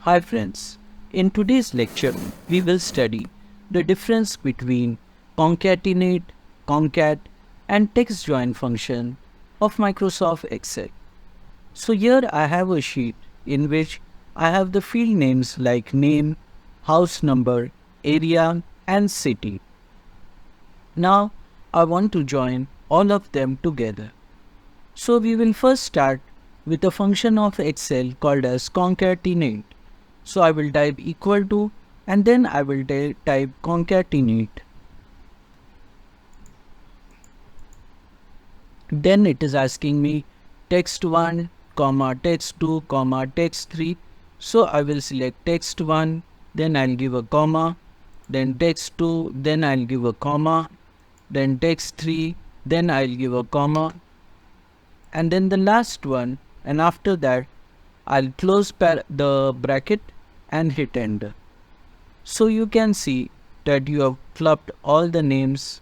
Hi friends, in today's lecture we will study the difference between concatenate, concat and textjoin function of Microsoft Excel. So here I have a sheet in which I have the field names like name, house number, area and city. Now I want to join all of them together. So we will first start with a function of Excel called as concatenate. So I will type equal to and then I will type concatenate. Then it is asking me text1, text2, text3. So I will select text1, then I'll give a comma, then text2, then I'll give a comma, then text3, then I'll give a comma, and then the last one, and after that I'll close the bracket and hit enter. So you can see that you have clubbed all the names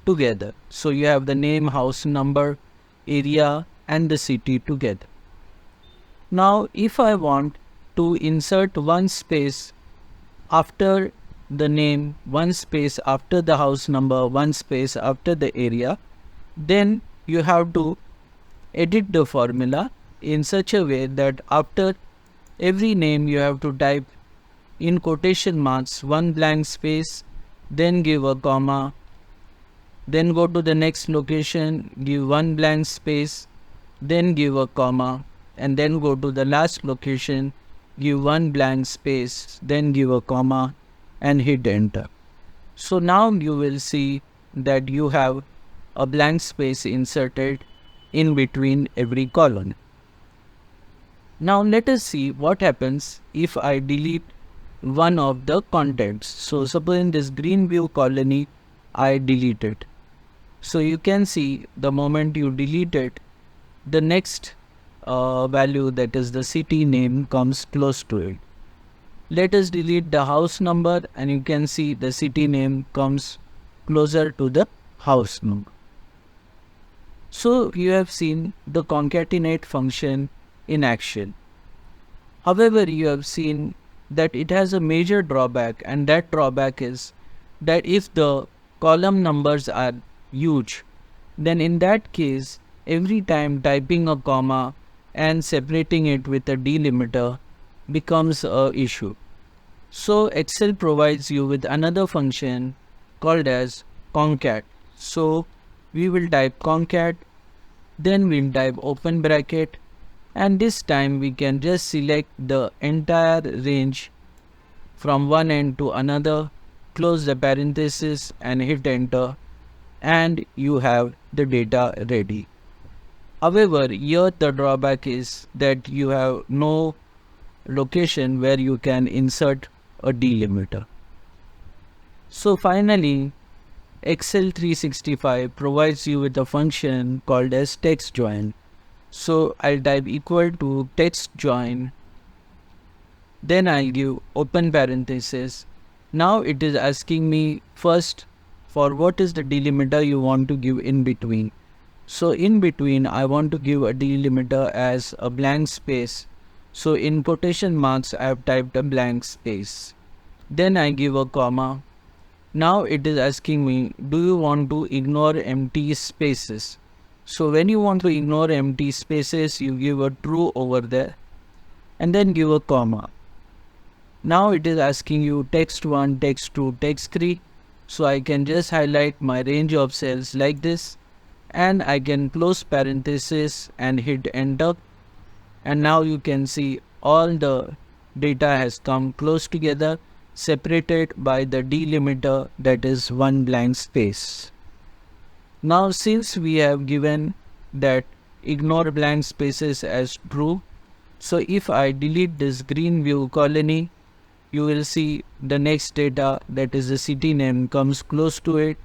together. So you have the name, house number, area and the city together. Now if I want to insert one space after the name, one space after the house number, one space after the area, then you have to edit the formula in such a way that after every name you have to type in quotation marks one blank space, then give a comma, then go to the next location, give one blank space, then give a comma, and then go to the last location, give one blank space, then give a comma and hit enter. So now you will see that you have a blank space inserted in between every column. Now let us see what happens if I delete one of the contents. So suppose in this green view colony I delete it. So you can see the moment you delete it, the next value, that is the city name, comes close to it. Let us delete the house number and you can see the city name comes closer to the house number. So you have seen the concatenate function in action. However, you have seen that it has a major drawback, and that drawback is that if the column numbers are huge, then in that case every time typing a comma and separating it with a delimiter becomes a issue. So Excel provides you with another function called as concat. So we will type concat, then we'll type open bracket, and this time we can just select the entire range from one end to another, close the parenthesis and hit enter, and you have the data ready. However, here the drawback is that you have no location where you can insert a delimiter. So finally, Excel 365 provides you with a function called as textjoin. So I'll type equal to textjoin, then I'll give open parenthesis. Now it is asking me first for what is the delimiter you want to give in between. So in between I want to give a delimiter as a blank space. So in quotation marks I have typed a blank space. Then I give a comma. Now it is asking me, do you want to ignore empty spaces? So when you want to ignore empty spaces, you give a true over there and then give a comma. Now it is asking you text1, text2, text3. So I can just highlight my range of cells like this, and I can close parenthesis and hit enter. And now you can see all the data has come close together, separated by the delimiter, that is one blank space. Now since we have given that ignore blank spaces as true, so if I delete this green view colony, you will see the next data, that is the city name, comes close to it,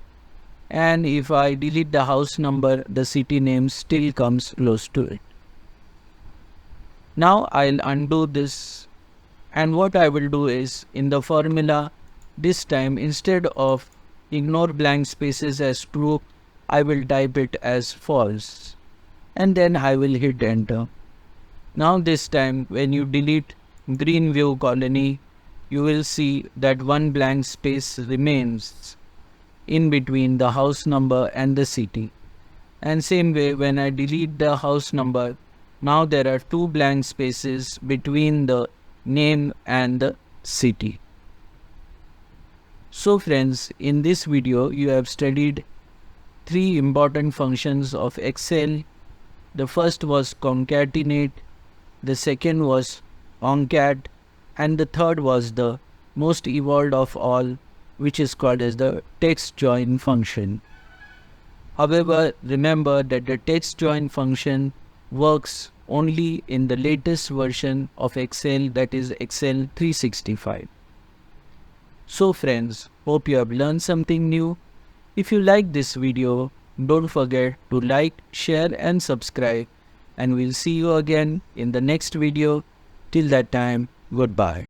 and if I delete the house number, the city name still comes close to it. Now I'll undo this, and what I will do is, in the formula this time, instead of ignore blank spaces as true, I will type it as false, and then I will hit enter. Now this time when you delete Greenview colony, you will see that one blank space remains in between the house number and the city. And same way, when I delete the house number, now there are two blank spaces between the name and the city. So friends, in this video you have studied three important functions of Excel. The first was concatenate, the second was concat, and the third was the most evolved of all, which is called as the text join function. However, remember that the text join function works only in the latest version of Excel, that is Excel 365. So friends, hope you have learned something new. If you like this video, don't forget to like, share and subscribe, and we'll see you again in the next video. Till that time, goodbye.